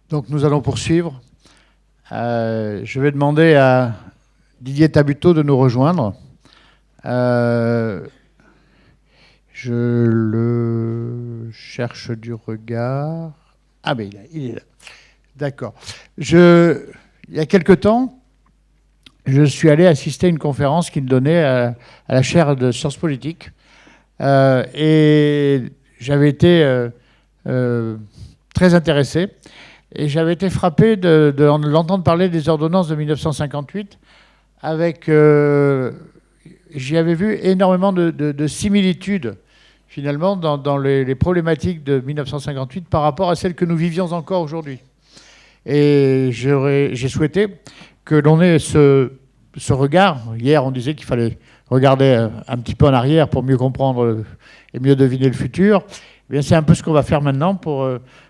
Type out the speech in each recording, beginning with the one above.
Donc nous allons poursuivre. Je vais demander à Didier Tabuteau de nous rejoindre. Je le cherche du regard. Ah ben il est là. D'accord. Il y a quelque temps, je suis allé assister à une conférence qu'il donnait à la chaire de sciences politiques. Et j'avais été très intéressé. Et j'avais été frappé de l'entendre parler des ordonnances de 1958 avec... j'y avais vu énormément de similitudes, finalement, dans les problématiques de 1958 par rapport à celles que nous vivions encore aujourd'hui. Et j'ai souhaité que l'on ait ce regard. Hier, on disait qu'il fallait regarder un petit peu en arrière pour mieux comprendre et mieux deviner le futur. Eh bien, c'est un peu ce qu'on va faire maintenant pour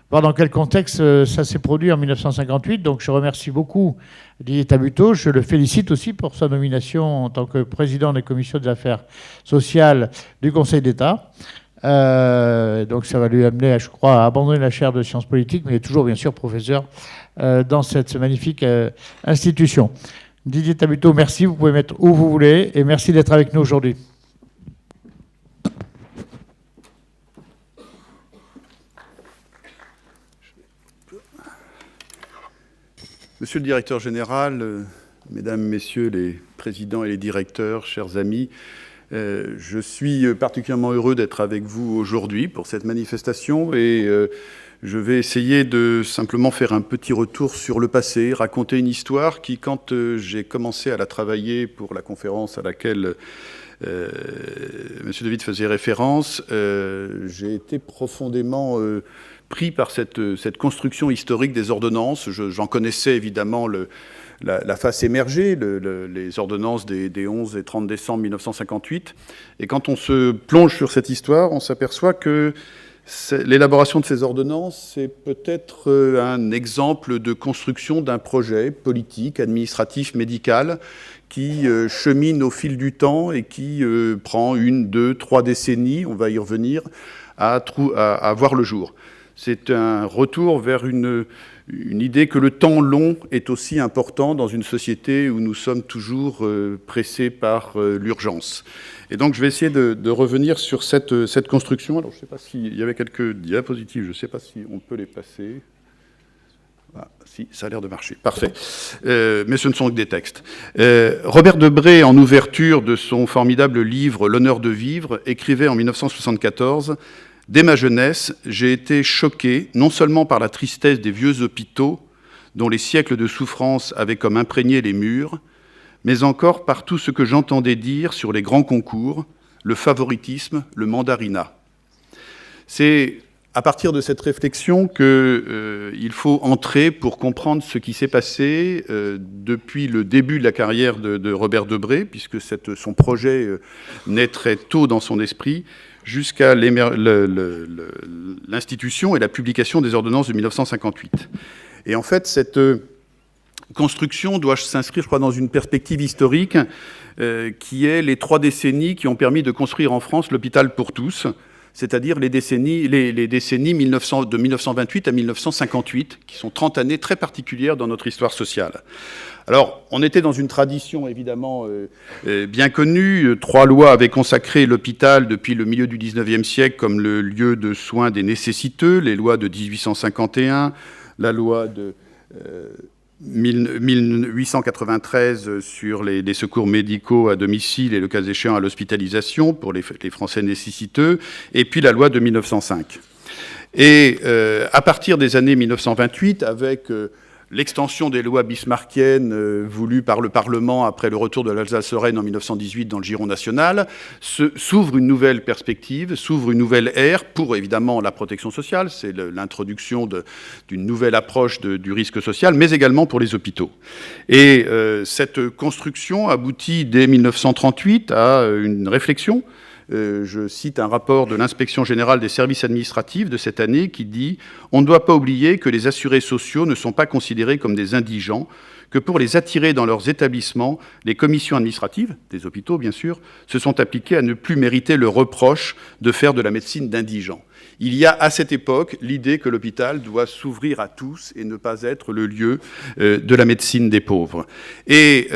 voir dans quel contexte ça s'est produit en 1958. Donc je remercie beaucoup Didier Tabuteau. Je le félicite aussi pour sa nomination en tant que président des commissions des affaires sociales du Conseil d'État. Donc ça va lui amener, je crois, à abandonner la chaire de sciences politiques, mais il est toujours bien sûr professeur dans cette magnifique institution. Didier Tabuteau, merci. Vous pouvez mettre où vous voulez et merci d'être avec nous aujourd'hui. Monsieur le directeur général, mesdames, messieurs les présidents et les directeurs, chers amis, je suis particulièrement heureux d'être avec vous aujourd'hui pour cette manifestation et je vais essayer de simplement faire un petit retour sur le passé, raconter une histoire qui, quand j'ai commencé à la travailler pour la conférence à laquelle M. David faisait référence, j'ai été profondément pris par cette construction historique des ordonnances. J'en connaissais évidemment la face émergée, les ordonnances des 11 et 30 décembre 1958. Et quand on se plonge sur cette histoire, on s'aperçoit que l'élaboration de ces ordonnances, c'est peut-être un exemple de construction d'un projet politique, administratif, médical, qui chemine au fil du temps et qui prend 1, 2, 3 décennies, on va y revenir, à voir le jour. C'est un retour vers une idée que le temps long est aussi important dans une société où nous sommes toujours pressés par l'urgence. Et donc je vais essayer de revenir sur cette construction. Alors je ne sais pas s'il y avait quelques diapositives, je ne sais pas si on peut les passer. Ah, si, ça a l'air de marcher. Parfait. Mais ce ne sont que des textes. Robert Debré, en ouverture de son formidable livre « L'honneur de vivre », écrivait en 1974 « Dès ma jeunesse, j'ai été choqué non seulement par la tristesse des vieux hôpitaux, dont les siècles de souffrance avaient comme imprégné les murs, mais encore par tout ce que j'entendais dire sur les grands concours, le favoritisme, le mandarinat. » C'est à partir de cette réflexion qu'il faut entrer pour comprendre ce qui s'est passé depuis le début de la carrière de Robert Debré, puisque son projet naît très tôt dans son esprit, jusqu'à l'institution et la publication des ordonnances de 1958. Et en fait, cette construction doit s'inscrire, je crois, dans une perspective historique qui est les 3 décennies qui ont permis de construire en France l'hôpital pour tous, c'est-à-dire les décennies de 1928 à 1958, qui sont 30 années très particulières dans notre histoire sociale. Alors, on était dans une tradition évidemment bien connue. 3 lois avaient consacré l'hôpital depuis le milieu du XIXe siècle comme le lieu de soins des nécessiteux, les lois de 1851, la loi de 1893 sur les secours médicaux à domicile et le cas échéant à l'hospitalisation pour les Français nécessiteux, et puis la loi de 1905. Et à partir des années 1928, avec l'extension des lois bismarckiennes voulues par le Parlement après le retour de l'Alsace-Lorraine en 1918 dans le giron national, s'ouvre une nouvelle perspective, s'ouvre une nouvelle ère pour évidemment la protection sociale, c'est l'introduction d'une nouvelle approche du risque social, mais également pour les hôpitaux. Et cette construction aboutit dès 1938 à une réflexion. Je cite un rapport de l'Inspection générale des services administratifs de cette année qui dit « On ne doit pas oublier que les assurés sociaux ne sont pas considérés comme des indigents, que pour les attirer dans leurs établissements, les commissions administratives, des hôpitaux bien sûr, se sont appliquées à ne plus mériter le reproche de faire de la médecine d'indigents. » il y a à cette époque l'idée que l'hôpital doit s'ouvrir à tous et ne pas être le lieu de la médecine des pauvres. Et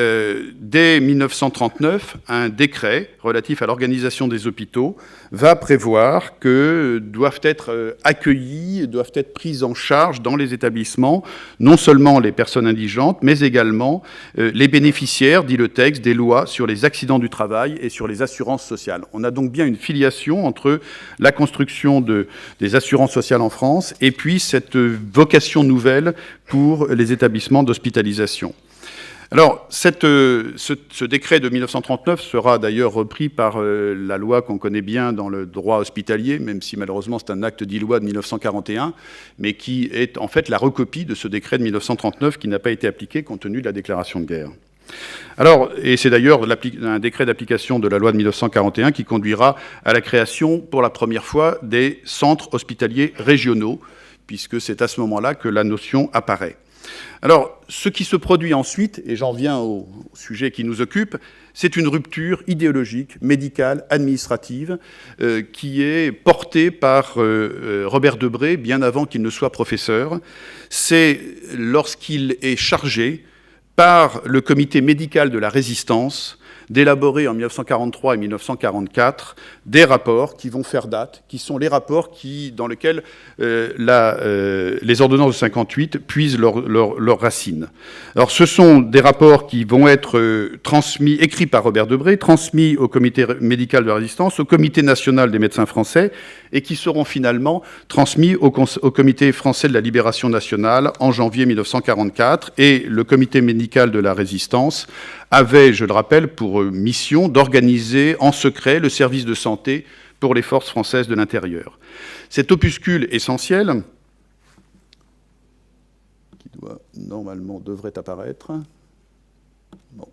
dès 1939, un décret relatif à l'organisation des hôpitaux va prévoir que doivent être accueillis, doivent être prises en charge dans les établissements, non seulement les personnes indigentes, mais également les bénéficiaires, dit le texte, des lois sur les accidents du travail et sur les assurances sociales. On a donc bien une filiation entre la construction des assurances sociales en France et puis cette vocation nouvelle pour les établissements d'hospitalisation. Alors, ce décret de 1939 sera d'ailleurs repris par la loi qu'on connaît bien dans le droit hospitalier, même si malheureusement c'est un acte dit-loi de 1941, mais qui est en fait la recopie de ce décret de 1939 qui n'a pas été appliqué compte tenu de la déclaration de guerre. Alors, et c'est d'ailleurs un décret d'application de la loi de 1941 qui conduira à la création pour la première fois des centres hospitaliers régionaux, puisque c'est à ce moment-là que la notion apparaît. Alors, ce qui se produit ensuite, et j'en viens au sujet qui nous occupe, c'est une rupture idéologique, médicale, administrative, qui est portée par Robert Debré, bien avant qu'il ne soit professeur. C'est lorsqu'il est chargé par le comité médical de la Résistance d'élaborer en 1943 et 1944 des rapports qui vont faire date, qui sont les rapports dans lesquels les ordonnances de 58 puisent leurs racines. Alors ce sont des rapports qui vont être écrits par Robert Debré, transmis au comité médical de la Résistance, au comité national des médecins français, et qui seront finalement transmis au comité français de la libération nationale en janvier 1944, et le comité médical de la Résistance avait, je le rappelle, pour mission d'organiser en secret le service de santé pour les forces françaises de l'intérieur. Cet opuscule essentiel, qui devrait apparaître. Bon.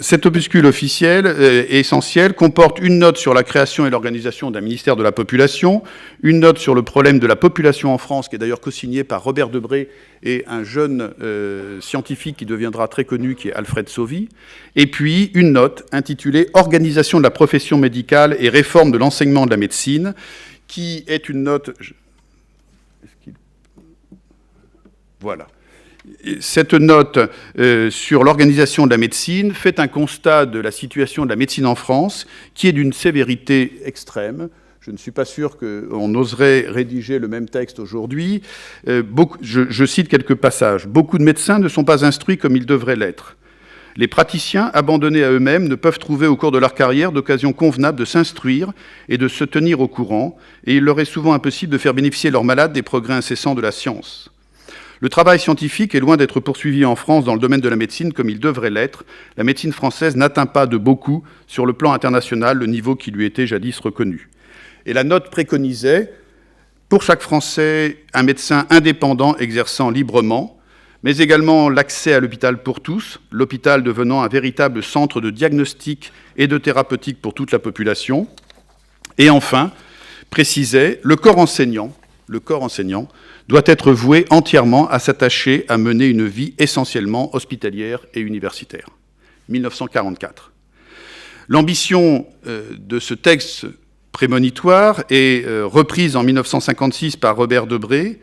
Cet opuscule officiel et essentiel comporte une note sur la création et l'organisation d'un ministère de la population, une note sur le problème de la population en France, qui est d'ailleurs co-signée par Robert Debré et un jeune scientifique qui deviendra très connu, qui est Alfred Sauvy, et puis une note intitulée « Organisation de la profession médicale et réforme de l'enseignement de la médecine », qui est une note... Voilà. Cette note sur l'organisation de la médecine fait un constat de la situation de la médecine en France qui est d'une sévérité extrême. Je ne suis pas sûr qu'on oserait rédiger le même texte aujourd'hui. Je cite quelques passages. « Beaucoup de médecins ne sont pas instruits comme ils devraient l'être. Les praticiens, abandonnés à eux-mêmes, ne peuvent trouver au cours de leur carrière d'occasion convenable de s'instruire et de se tenir au courant, et il leur est souvent impossible de faire bénéficier leurs malades des progrès incessants de la science. Le travail scientifique est loin d'être poursuivi en France dans le domaine de la médecine comme il devrait l'être. La médecine française n'atteint pas de beaucoup, sur le plan international, le niveau qui lui était jadis reconnu. » Et la note préconisait, pour chaque Français, un médecin indépendant exerçant librement, mais également l'accès à l'hôpital pour tous, l'hôpital devenant un véritable centre de diagnostic et de thérapeutique pour toute la population. Et enfin, précisait, le corps enseignant doit être voué entièrement à s'attacher à mener une vie essentiellement hospitalière et universitaire. 1944. L'ambition de ce texte prémonitoire est reprise en 1956 par Robert Debré,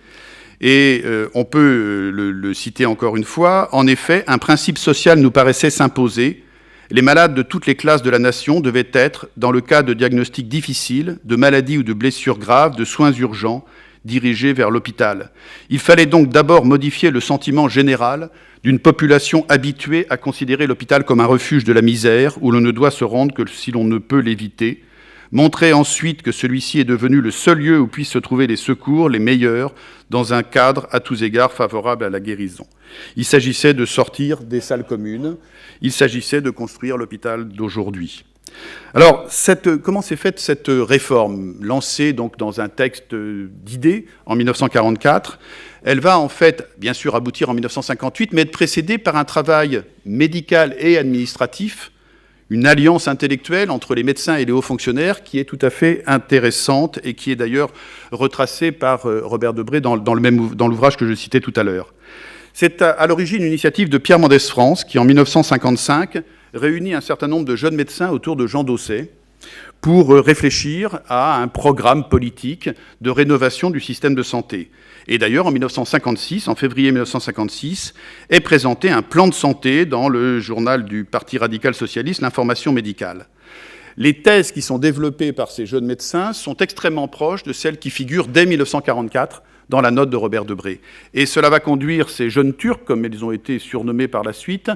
et on peut le citer encore une fois. En effet, un principe social nous paraissait s'imposer. Les malades de toutes les classes de la nation devaient être, dans le cas de diagnostics difficiles, de maladies ou de blessures graves, de soins urgents, dirigés vers l'hôpital. Il fallait donc d'abord modifier le sentiment général d'une population habituée à considérer l'hôpital comme un refuge de la misère où l'on ne doit se rendre que si l'on ne peut l'éviter. Montrer ensuite que celui-ci est devenu le seul lieu où puissent se trouver les secours, les meilleurs, dans un cadre à tous égards favorable à la guérison. Il s'agissait de sortir des salles communes, il s'agissait de construire l'hôpital d'aujourd'hui. Alors, comment s'est faite cette réforme, lancée donc dans un texte d'idées en 1944 ? Elle va en fait, bien sûr, aboutir en 1958, mais être précédée par un travail médical et administratif, une alliance intellectuelle entre les médecins et les hauts fonctionnaires qui est tout à fait intéressante et qui est d'ailleurs retracée par Robert Debré dans l'ouvrage que je citais tout à l'heure. C'est à l'origine une initiative de Pierre Mendès France qui, en 1955, réunit un certain nombre de jeunes médecins autour de Jean Dosset pour réfléchir à un programme politique de rénovation du système de santé. Et d'ailleurs, en 1956, en février 1956, est présenté un plan de santé dans le journal du Parti radical socialiste, l'Information médicale. Les thèses qui sont développées par ces jeunes médecins sont extrêmement proches de celles qui figurent dès 1944 dans la note de Robert Debré. Et cela va conduire ces jeunes Turcs, comme ils ont été surnommés par la suite,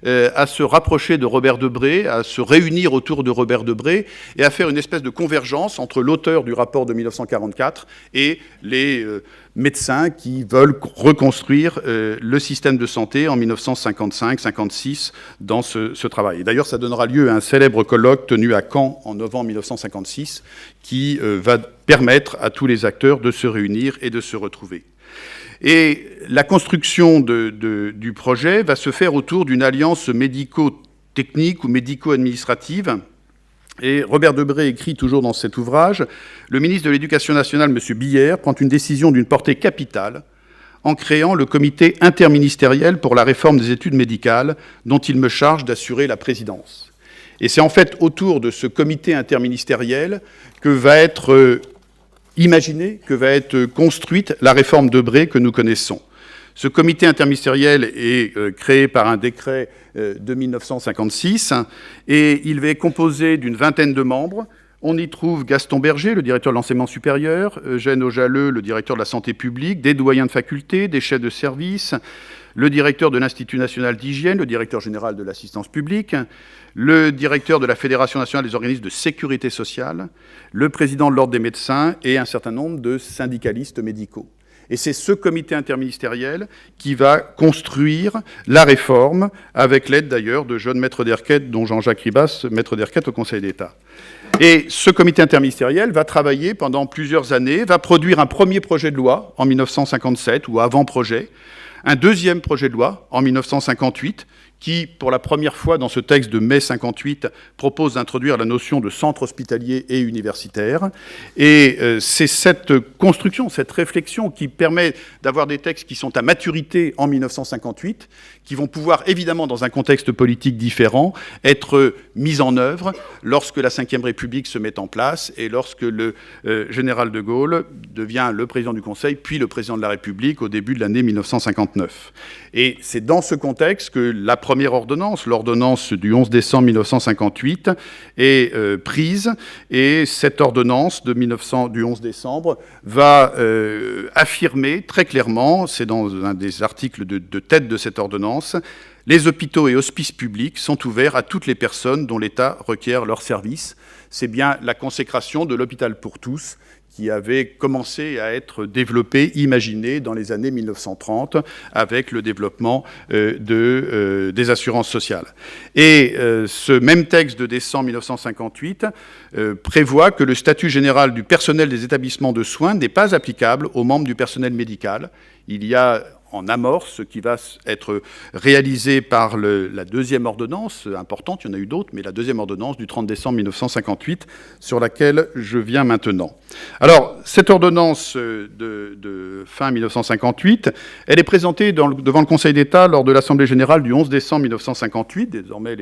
à se rapprocher de Robert Debré, à se réunir autour de Robert Debré et à faire une espèce de convergence entre l'auteur du rapport de 1944 et les médecins qui veulent reconstruire le système de santé en 1955-56 dans ce travail. Et d'ailleurs, ça donnera lieu à un célèbre colloque tenu à Caen en novembre 1956 qui va permettre à tous les acteurs de se réunir et de se retrouver. Et la construction du projet va se faire autour d'une alliance médico-technique ou médico-administrative. Et Robert Debré écrit toujours dans cet ouvrage, « Le ministre de l'Éducation nationale, M. Billère, prend une décision d'une portée capitale en créant le comité interministériel pour la réforme des études médicales dont il me charge d'assurer la présidence. » Et c'est en fait autour de ce comité interministériel que va être imaginée, que va être construite la réforme Debré que nous connaissons. Ce comité interministériel est créé par un décret de 1956 et il va être composé d'une vingtaine de membres. On y trouve Gaston Berger, le directeur de l'enseignement supérieur, Eugène Aujaleux, le directeur de la santé publique, des doyens de faculté, des chefs de service, le directeur de l'Institut national d'hygiène, le directeur général de l'assistance publique, le directeur de la Fédération nationale des organismes de sécurité sociale, le président de l'Ordre des médecins et un certain nombre de syndicalistes médicaux. Et c'est ce comité interministériel qui va construire la réforme, avec l'aide d'ailleurs de jeunes maîtres des requêtes, dont Jean-Jacques Ribas, maître des requêtes au Conseil d'État. Et ce comité interministériel va travailler pendant plusieurs années, va produire un premier projet de loi en 1957, ou avant-projet, un deuxième projet de loi en 1958, qui, pour la première fois dans ce texte de mai 58, propose d'introduire la notion de centre hospitalier et universitaire. Et c'est cette construction, cette réflexion qui permet d'avoir des textes qui sont à maturité en 1958, qui vont pouvoir, évidemment, dans un contexte politique différent, être mis en œuvre lorsque la Ve République se met en place et lorsque le général de Gaulle devient le président du Conseil, puis le président de la République au début de l'année 1959. Et c'est dans ce contexte que la première ordonnance, l'ordonnance du 11 décembre 1958, est prise. Et cette ordonnance du 11 décembre va affirmer très clairement, c'est dans un des articles de tête de cette ordonnance, les hôpitaux et hospices publics sont ouverts à toutes les personnes dont l'État requiert leurs services. C'est bien la consécration de l'hôpital pour tous qui avait commencé à être développé, imaginé dans les années 1930 avec le développement des assurances sociales. Et ce même texte de décembre 1958 prévoit que le statut général du personnel des établissements de soins n'est pas applicable aux membres du personnel médical. Il y a en amorce, qui va être réalisé par la deuxième ordonnance, importante, il y en a eu d'autres, mais la deuxième ordonnance du 30 décembre 1958, sur laquelle je viens maintenant. Alors, cette ordonnance de fin 1958, elle est présentée devant le Conseil d'État lors de l'Assemblée générale du 11 décembre 1958. Désormais,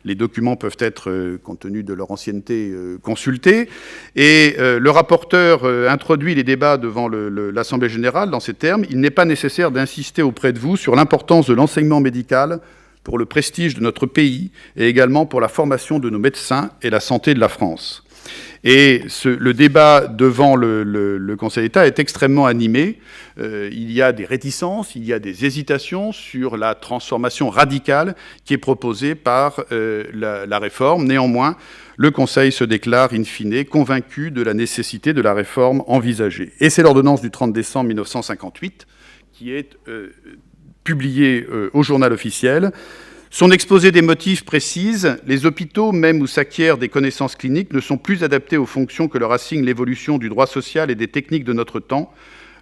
les documents peuvent être, compte tenu de leur ancienneté, consultés. Et le rapporteur introduit les débats devant l'Assemblée générale dans ces termes. Il n'est pas nécessaire d'insister auprès de vous sur l'importance de l'enseignement médical pour le prestige de notre pays et également pour la formation de nos médecins et la santé de la France. Et le débat devant le Conseil d'État est extrêmement animé. Il y a des réticences, il y a des hésitations sur la transformation radicale qui est proposée par la réforme. Néanmoins, le Conseil se déclare in fine convaincu de la nécessité de la réforme envisagée. Et c'est l'ordonnance du 30 décembre 1958 qui est publié au journal officiel. Son exposé des motifs précise « Les hôpitaux, même où s'acquièrent des connaissances cliniques, ne sont plus adaptés aux fonctions que leur assigne l'évolution du droit social et des techniques de notre temps.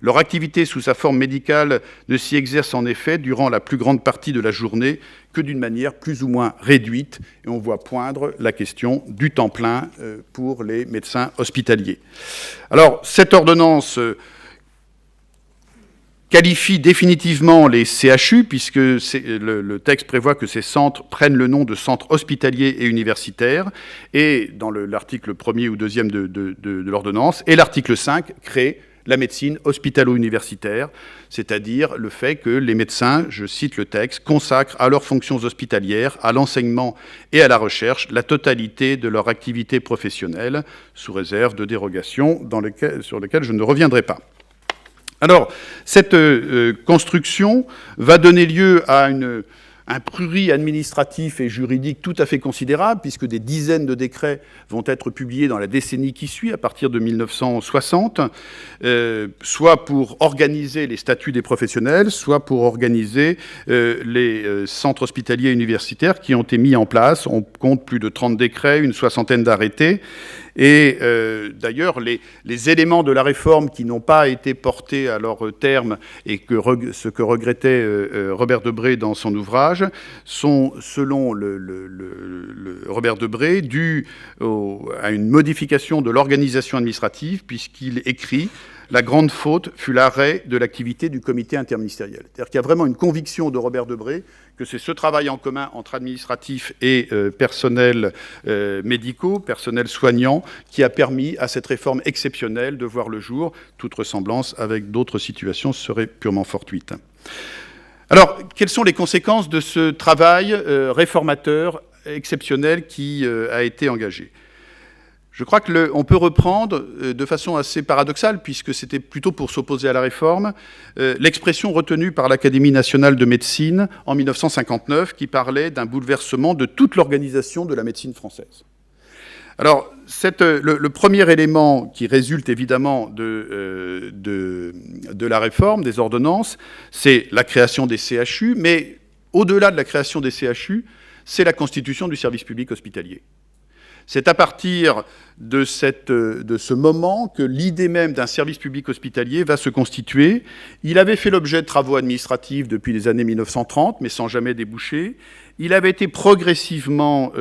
Leur activité sous sa forme médicale ne s'y exerce en effet durant la plus grande partie de la journée que d'une manière plus ou moins réduite. » Et on voit poindre la question du temps plein pour les médecins hospitaliers. Alors, cette ordonnance... qualifie définitivement les CHU, puisque le texte prévoit que ces centres prennent le nom de centres hospitaliers et universitaires, et dans l'article 1er ou 2e de l'ordonnance, et l'article 5 crée la médecine hospitalo-universitaire, c'est-à-dire le fait que les médecins, je cite le texte, consacrent à leurs fonctions hospitalières, à l'enseignement et à la recherche la totalité de leur activité professionnelle, sous réserve de dérogations sur lesquelles je ne reviendrai pas. Alors, cette construction va donner lieu à un prurit administratif et juridique tout à fait considérable, puisque des dizaines de décrets vont être publiés dans la décennie qui suit, à partir de 1960, soit pour organiser les statuts des professionnels, soit pour organiser les centres hospitaliers et universitaires qui ont été mis en place. On compte plus de 30 décrets, une soixantaine d'arrêtés. Et d'ailleurs, les éléments de la réforme qui n'ont pas été portés à leur terme et ce que regrettait Robert Debré dans son ouvrage sont, selon Robert Debré, dus à une modification de l'organisation administrative, puisqu'il écrit « La grande faute fut l'arrêt de l'activité du comité interministériel ». C'est-à-dire qu'il y a vraiment une conviction de Robert Debré que c'est ce travail en commun entre administratifs et personnels médicaux, personnels soignants, qui a permis à cette réforme exceptionnelle de voir le jour. Toute ressemblance avec d'autres situations serait purement fortuite. Alors, quelles sont les conséquences de ce travail réformateur exceptionnel qui a été engagé ? Je crois qu'on peut reprendre de façon assez paradoxale, puisque c'était plutôt pour s'opposer à la réforme, l'expression retenue par l'Académie nationale de médecine en 1959, qui parlait d'un bouleversement de toute l'organisation de la médecine française. Alors, le premier élément qui résulte évidemment de la réforme, des ordonnances, c'est la création des CHU, mais au-delà de la création des CHU, c'est la constitution du service public hospitalier. C'est à partir de ce moment que l'idée même d'un service public hospitalier va se constituer. Il avait fait l'objet de travaux administratifs depuis les années 1930, mais sans jamais déboucher. Il avait été progressivement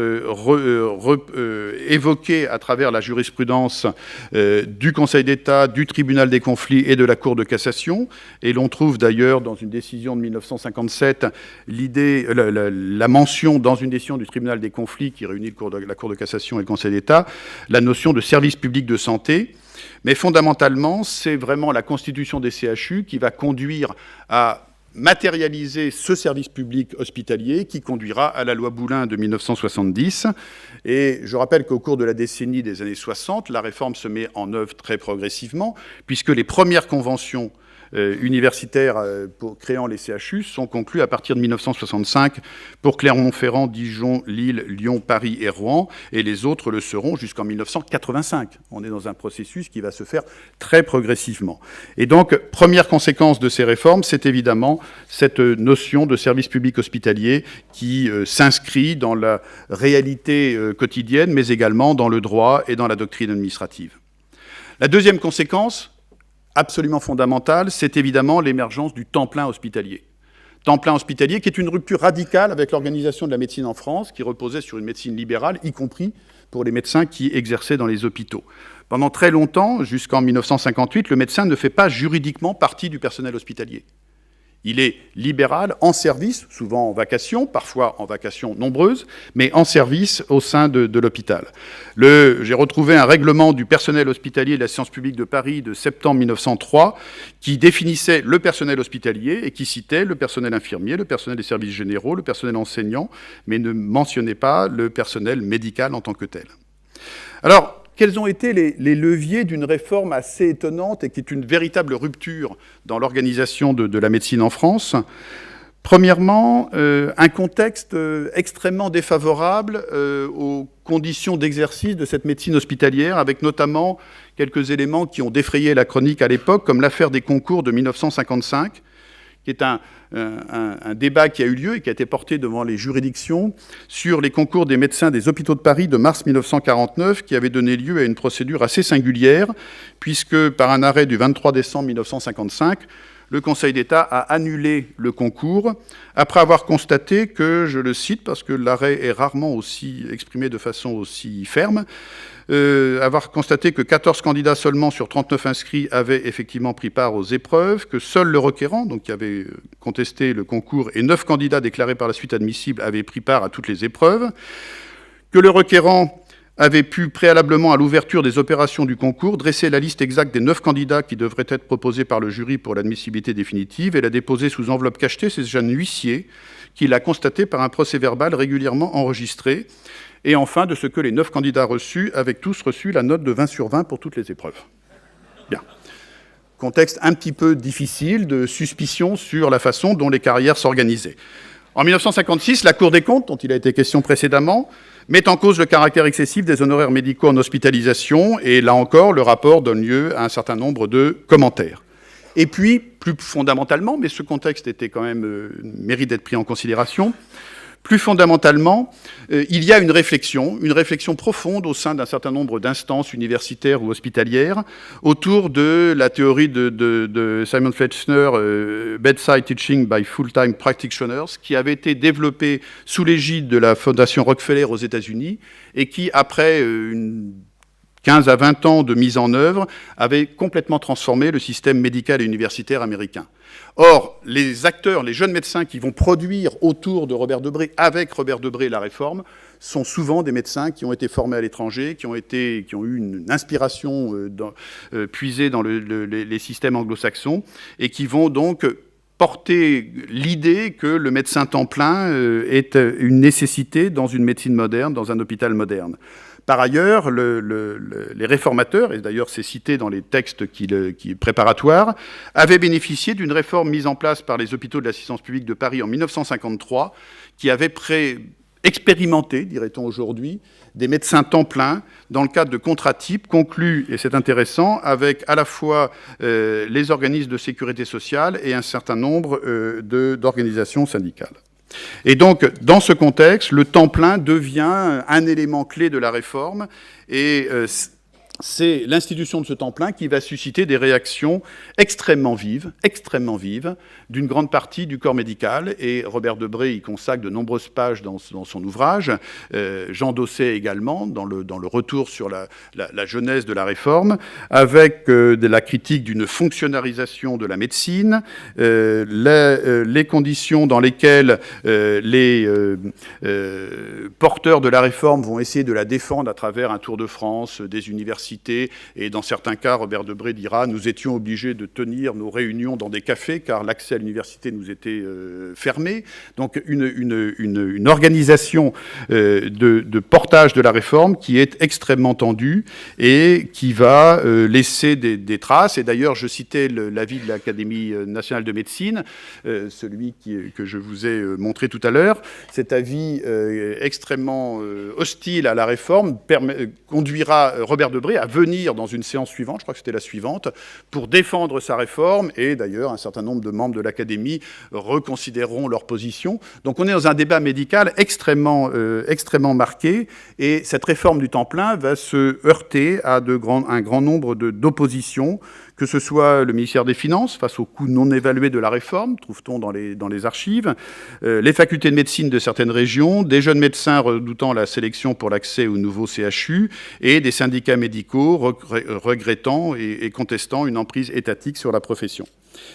évoqué à travers la jurisprudence du Conseil d'État, du Tribunal des conflits et de la Cour de cassation. Et l'on trouve d'ailleurs dans une décision de 1957 la mention dans une décision du Tribunal des conflits qui réunit la Cour de cassation et le Conseil d'État, la notion de service public de santé. Mais fondamentalement, c'est vraiment la constitution des CHU qui va conduire à matérialiser ce service public hospitalier qui conduira à la loi Boulin de 1970. Et je rappelle qu'au cours de la décennie des années 60, la réforme se met en œuvre très progressivement, puisque les premières conventions universitaires créant les CHU sont conclues à partir de 1965 pour Clermont-Ferrand, Dijon, Lille, Lyon, Paris et Rouen, et les autres le seront jusqu'en 1985. On est dans un processus qui va se faire très progressivement. Et donc, première conséquence de ces réformes, c'est évidemment cette notion de service public hospitalier qui s'inscrit dans la réalité quotidienne, mais également dans le droit et dans la doctrine administrative. La deuxième conséquence, absolument fondamentale, c'est évidemment l'émergence du temps plein hospitalier. Temps plein hospitalier qui est une rupture radicale avec l'organisation de la médecine en France, qui reposait sur une médecine libérale, y compris pour les médecins qui exerçaient dans les hôpitaux. Pendant très longtemps, jusqu'en 1958, le médecin ne fait pas juridiquement partie du personnel hospitalier. Il est libéral, en service, souvent en vacation, parfois en vacations nombreuses, mais en service au sein de l'hôpital. J'ai retrouvé un règlement du personnel hospitalier de la science publique de Paris de septembre 1903 qui définissait le personnel hospitalier et qui citait le personnel infirmier, le personnel des services généraux, le personnel enseignant, mais ne mentionnait pas le personnel médical en tant que tel. Alors, quels ont été les leviers d'une réforme assez étonnante et qui est une véritable rupture dans l'organisation de la médecine en France ? Premièrement, un contexte extrêmement défavorable aux conditions d'exercice de cette médecine hospitalière, avec notamment quelques éléments qui ont défrayé la chronique à l'époque, comme l'affaire des concours de 1955, qui est un débat qui a eu lieu et qui a été porté devant les juridictions sur les concours des médecins des hôpitaux de Paris de mars 1949, qui avait donné lieu à une procédure assez singulière, puisque par un arrêt du 23 décembre 1955, le Conseil d'État a annulé le concours, après avoir constaté que, je le cite, parce que l'arrêt est rarement aussi exprimé de façon aussi ferme, avoir constaté que 14 candidats seulement sur 39 inscrits avaient effectivement pris part aux épreuves, que seul le requérant, donc qui avait contesté le concours, et 9 candidats déclarés par la suite admissibles avaient pris part à toutes les épreuves, que le requérant avait pu, préalablement à l'ouverture des opérations du concours, dresser la liste exacte des 9 candidats qui devraient être proposés par le jury pour l'admissibilité définitive et la déposer sous enveloppe cachetée chez un huissier qui l'a constaté par un procès-verbal régulièrement enregistré. Et enfin, de ce que les 9 candidats reçus avaient tous reçu la note de 20 sur 20 pour toutes les épreuves. Bien. Contexte un petit peu difficile de suspicion sur la façon dont les carrières s'organisaient. En 1956, la Cour des comptes, dont il a été question précédemment, met en cause le caractère excessif des honoraires médicaux en hospitalisation, et là encore, le rapport donne lieu à un certain nombre de commentaires. Et puis, plus fondamentalement, mais ce contexte était quand même mérite d'être pris en considération, plus fondamentalement, il y a une réflexion profonde au sein d'un certain nombre d'instances universitaires ou hospitalières autour de la théorie de Simon Fletcher, Bedside Teaching by Full-Time Practitioners, qui avait été développée sous l'égide de la Fondation Rockefeller aux États-Unis et qui, après une 15 à 20 ans de mise en œuvre, avait complètement transformé le système médical et universitaire américain. Or, les acteurs, les jeunes médecins qui vont produire autour de Robert Debré, avec Robert Debré, la réforme, sont souvent des médecins qui ont été formés à l'étranger, qui ont eu une inspiration puisée dans les systèmes anglo-saxons, et qui vont donc porter l'idée que le médecin temps plein est une nécessité dans une médecine moderne, dans un hôpital moderne. Par ailleurs, les réformateurs, et d'ailleurs c'est cité dans les textes qui préparatoires, avaient bénéficié d'une réforme mise en place par les hôpitaux de l'assistance publique de Paris en 1953, qui avait expérimenté, dirait-on aujourd'hui, des médecins temps plein dans le cadre de contrats types conclus, et c'est intéressant, avec à la fois les organismes de sécurité sociale et un certain nombre d'organisations syndicales. Et donc, dans ce contexte, le temps plein devient un élément clé de la réforme et c'est l'institution de ce temps plein qui va susciter des réactions extrêmement vives, d'une grande partie du corps médical. Et Robert Debré y consacre de nombreuses pages dans son ouvrage. Jean Dosset également, dans le retour sur la genèse de la réforme, avec de la critique d'une fonctionnalisation de la médecine, les conditions dans lesquelles les porteurs de la réforme vont essayer de la défendre à travers un tour de France, des universités. Et dans certains cas, Robert Debré dira « Nous étions obligés de tenir nos réunions dans des cafés car l'accès à l'université nous était fermé. » Donc une organisation de portage de la réforme qui est extrêmement tendue et qui va laisser des traces. Et d'ailleurs, je citais l'avis de l'Académie nationale de médecine, celui que je vous ai montré tout à l'heure. Cet avis extrêmement hostile à la réforme conduira Robert Debré à venir dans une séance suivante, je crois que c'était la suivante, pour défendre sa réforme, et d'ailleurs un certain nombre de membres de l'Académie reconsidéreront leur position. Donc on est dans un débat médical extrêmement marqué, et cette réforme du temps plein va se heurter à un grand nombre d'oppositions, que ce soit le ministère des Finances, face au coût non évalué de la réforme, trouve-t-on dans les archives, les facultés de médecine de certaines régions, des jeunes médecins redoutant la sélection pour l'accès au nouveau CHU, et des syndicats médicaux regrettant et contestant une emprise étatique sur la profession.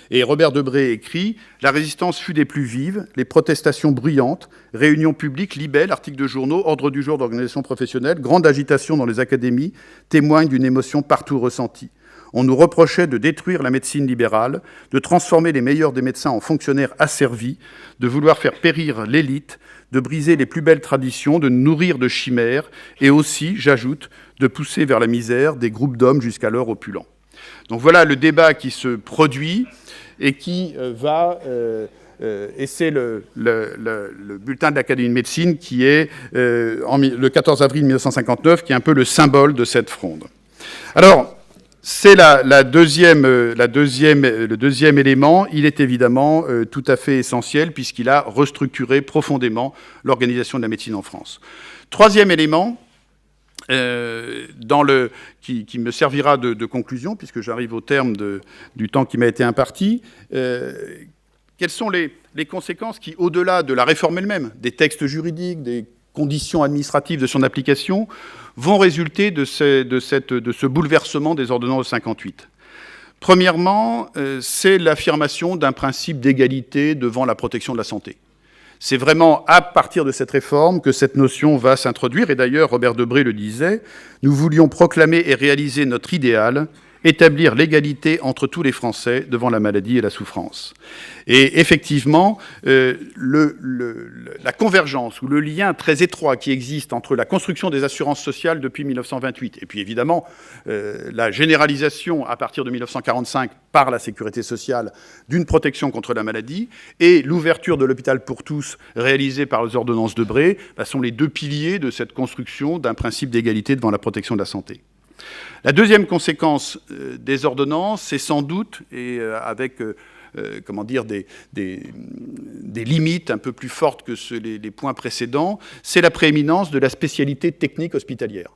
Et Robert Debré écrit « La résistance fut des plus vives, les protestations bruyantes, réunions publiques, libelles, articles de journaux, ordre du jour d'organisations professionnelles, grande agitation dans les académies, témoignent d'une émotion partout ressentie. On nous reprochait de détruire la médecine libérale, de transformer les meilleurs des médecins en fonctionnaires asservis, de vouloir faire périr l'élite, de briser les plus belles traditions, de nourrir de chimères, et aussi, j'ajoute, de pousser vers la misère des groupes d'hommes jusqu'alors opulents. » Donc voilà le débat qui se produit et qui va... et c'est le bulletin de l'Académie de médecine qui est le 14 avril 1959, qui est un peu le symbole de cette fronde. Alors, c'est le deuxième élément. Il est évidemment tout à fait essentiel puisqu'il a restructuré profondément l'organisation de la médecine en France. Troisième élément, qui me servira de conclusion, puisque j'arrive au terme du temps qui m'a été imparti. Quelles sont les conséquences qui, au-delà de la réforme elle-même, des textes juridiques, des conditions administratives de son application vont résulter de ce bouleversement des ordonnances de 58. Premièrement, c'est l'affirmation d'un principe d'égalité devant la protection de la santé. C'est vraiment à partir de cette réforme que cette notion va s'introduire. Et d'ailleurs, Robert Debré le disait, nous voulions proclamer et réaliser notre idéal, établir l'égalité entre tous les Français devant la maladie et la souffrance. Et effectivement, la convergence ou le lien très étroit qui existe entre la construction des assurances sociales depuis 1928 et puis évidemment la généralisation à partir de 1945 par la sécurité sociale d'une protection contre la maladie et l'ouverture de l'hôpital pour tous réalisée par les ordonnances Debré sont les deux piliers de cette construction d'un principe d'égalité devant la protection de la santé. La deuxième conséquence des ordonnances, c'est sans doute, et avec des limites un peu plus fortes que les points précédents, c'est la prééminence de la spécialité technique hospitalière.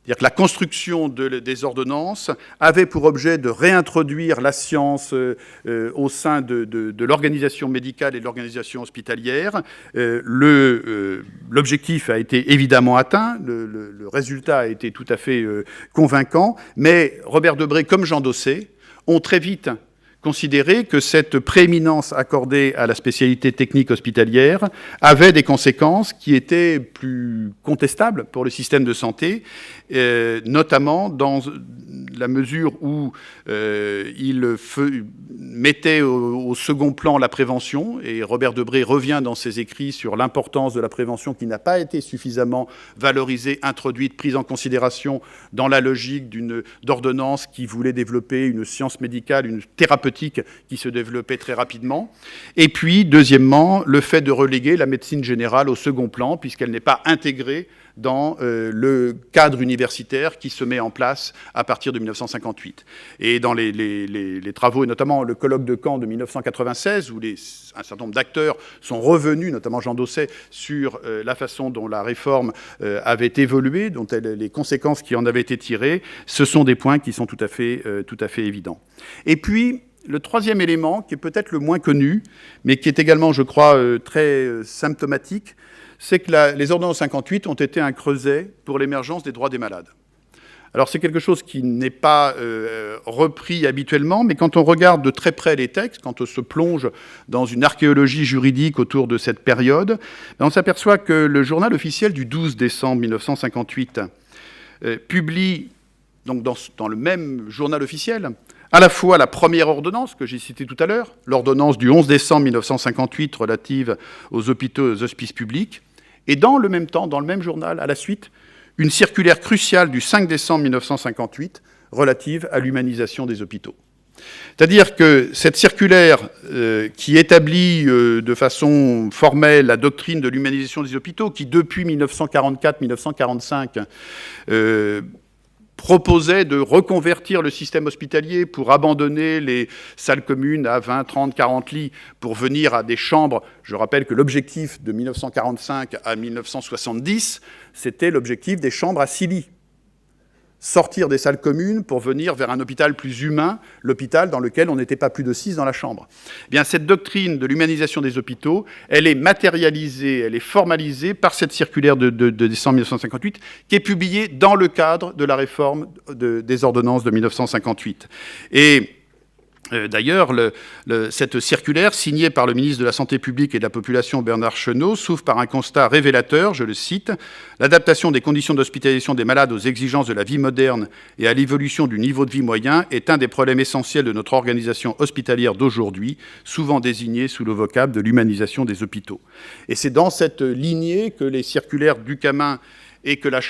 C'est-à-dire que la construction des ordonnances avait pour objet de réintroduire la science au sein de l'organisation médicale et de l'organisation hospitalière. L'objectif a été évidemment atteint, le résultat a été tout à fait convaincant, mais Robert Debré comme Jean Dosset ont très vite considéré que cette prééminence accordée à la spécialité technique hospitalière avait des conséquences qui étaient plus contestables pour le système de santé, notamment dans la mesure où il mettait au second plan la prévention, et Robert Debré revient dans ses écrits sur l'importance de la prévention qui n'a pas été suffisamment valorisée, introduite, prise en considération dans la logique d'ordonnance qui voulait développer une science médicale, une thérapeutique qui se développait très rapidement. Et puis, deuxièmement, le fait de reléguer la médecine générale au second plan, puisqu'elle n'est pas intégrée dans le cadre universitaire qui se met en place à partir de 1958. Et dans les travaux, et notamment le colloque de Caen de 1996, où un certain nombre d'acteurs sont revenus, notamment Jean Dosset, sur la façon dont la réforme avait évolué, dont les conséquences qui en avaient été tirées, ce sont des points qui sont tout à fait évidents. Et puis, le troisième élément, qui est peut-être le moins connu, mais qui est également, je crois, très symptomatique, c'est que les ordonnances 58 ont été un creuset pour l'émergence des droits des malades. Alors c'est quelque chose qui n'est pas repris habituellement, mais quand on regarde de très près les textes, quand on se plonge dans une archéologie juridique autour de cette période, on s'aperçoit que le journal officiel du 12 décembre 1958 publie, donc dans le même journal officiel, à la fois la première ordonnance que j'ai citée tout à l'heure, l'ordonnance du 11 décembre 1958 relative aux hôpitaux et aux hospices publics, et dans le même temps, dans le même journal, à la suite, une circulaire cruciale du 5 décembre 1958 relative à l'humanisation des hôpitaux. C'est-à-dire que cette circulaire qui établit de façon formelle la doctrine de l'humanisation des hôpitaux, qui depuis 1944-1945 proposait de reconvertir le système hospitalier pour abandonner les salles communes à 20, 30, 40 lits pour venir à des chambres. Je rappelle que l'objectif de 1945 à 1970, c'était l'objectif des chambres à 6 lits. Sortir des salles communes pour venir vers un hôpital plus humain, l'hôpital dans lequel on n'était pas plus de 6 dans la chambre. Eh bien, cette doctrine de l'humanisation des hôpitaux, elle est matérialisée, elle est formalisée par cette circulaire de décembre 1958, qui est publiée dans le cadre de la réforme des ordonnances de 1958. Et d'ailleurs, cette circulaire, signée par le ministre de la Santé publique et de la Population, Bernard Chenot, s'ouvre par un constat révélateur, je le cite, « L'adaptation des conditions d'hospitalisation des malades aux exigences de la vie moderne et à l'évolution du niveau de vie moyen est un des problèmes essentiels de notre organisation hospitalière d'aujourd'hui, souvent désignée sous le vocable de l'humanisation des hôpitaux. » Et c'est dans cette lignée que les circulaires Ducammin et que la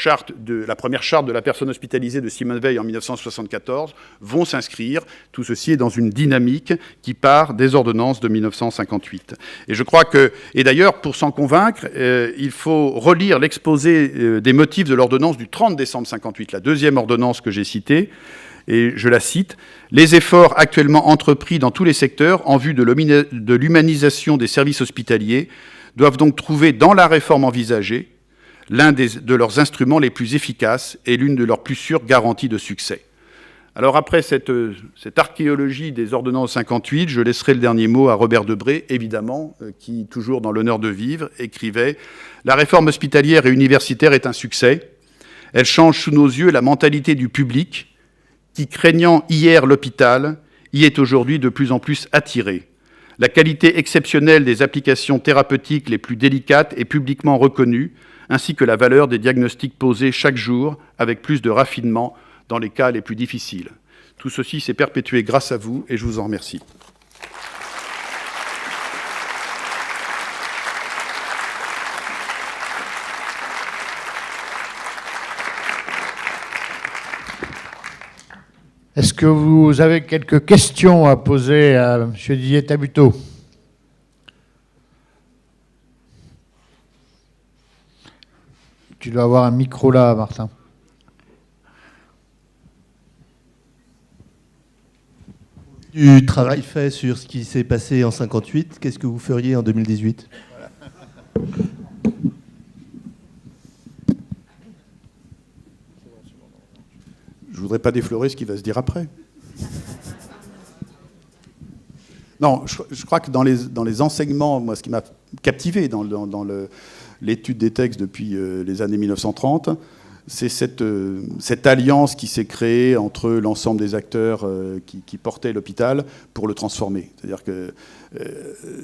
première charte de la personne hospitalisée de Simone Veil en 1974 vont s'inscrire. Tout ceci est dans une dynamique qui part des ordonnances de 1958. Et je crois que, et d'ailleurs, pour s'en convaincre, il faut relire l'exposé des motifs de l'ordonnance du 30 décembre 58, la deuxième ordonnance que j'ai citée, et je la cite, « Les efforts actuellement entrepris dans tous les secteurs en vue de l'humanisation des services hospitaliers doivent donc trouver dans la réforme envisagée l'un de leurs instruments les plus efficaces et l'une de leurs plus sûres garanties de succès. » Alors après cette archéologie des ordonnances 58, je laisserai le dernier mot à Robert Debré, évidemment, qui, toujours dans l'honneur de vivre, écrivait « La réforme hospitalière et universitaire est un succès. Elle change sous nos yeux la mentalité du public qui, craignant hier l'hôpital, y est aujourd'hui de plus en plus attiré. La qualité exceptionnelle des applications thérapeutiques les plus délicates est publiquement reconnue, ainsi que la valeur des diagnostics posés chaque jour avec plus de raffinement dans les cas les plus difficiles. Tout ceci s'est perpétué grâce à vous et je vous en remercie. Est-ce que vous avez quelques questions à poser à M. Didier Tabuteau? Tu dois avoir un micro là, Martin. Du travail fait sur ce qui s'est passé en 58, qu'est-ce que vous feriez en 2018? Je ne voudrais pas déflorer ce qui va se dire après. Non, je crois que dans les enseignements, moi, ce qui m'a captivé dans l'étude des textes depuis les années 1930, c'est cette alliance qui s'est créée entre l'ensemble des acteurs qui portaient l'hôpital pour le transformer. C'est-à-dire que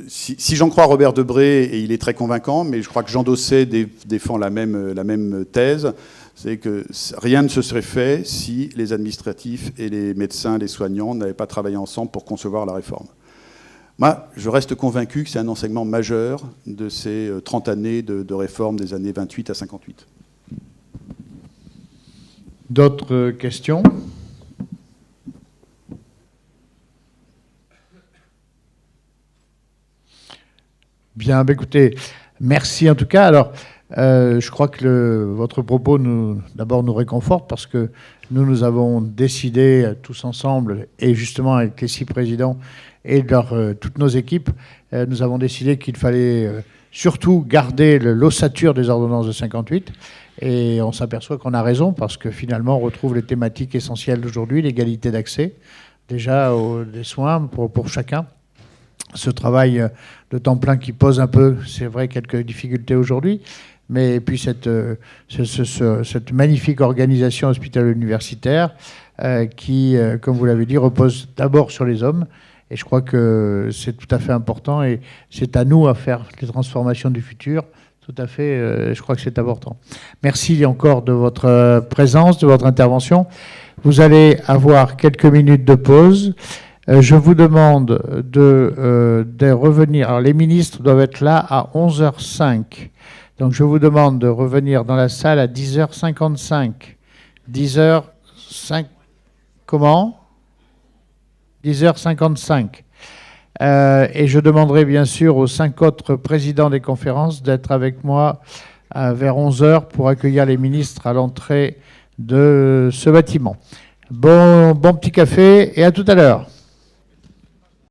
si j'en crois Robert Debré, et il est très convaincant, mais je crois que Jean Dosset défend la même thèse, c'est que rien ne se serait fait si les administratifs et les médecins, les soignants n'avaient pas travaillé ensemble pour concevoir la réforme. Moi, je reste convaincu que c'est un enseignement majeur de ces 30 années de réforme des années 28 à 58. D'autres questions? Bien, écoutez, merci en tout cas. Alors, je crois que votre propos d'abord nous réconforte parce que nous avons décidé tous ensemble, et justement avec les 6 présidents et toutes nos équipes, nous avons décidé qu'il fallait surtout garder l'ossature des ordonnances de 58. Et on s'aperçoit qu'on a raison parce que finalement on retrouve les thématiques essentielles d'aujourd'hui, l'égalité d'accès, déjà des soins pour chacun. Ce travail de temps plein qui pose un peu, c'est vrai, quelques difficultés aujourd'hui, mais puis cette magnifique organisation hospitalo-universitaire qui, comme vous l'avez dit, repose d'abord sur les hommes. Et je crois que c'est tout à fait important et c'est à nous à faire les transformations du futur. Tout à fait, je crois que c'est important. Merci encore de votre présence, de votre intervention. Vous allez avoir quelques minutes de pause. Je vous demande de revenir. Alors, les ministres doivent être là à 11h05. Donc, je vous demande de revenir dans la salle à 10h55. 10h05. Comment ? 10h55. Et je demanderai bien sûr aux 5 autres présidents des conférences d'être avec moi vers 11h pour accueillir les ministres à l'entrée de ce bâtiment. Bon petit café et à tout à l'heure.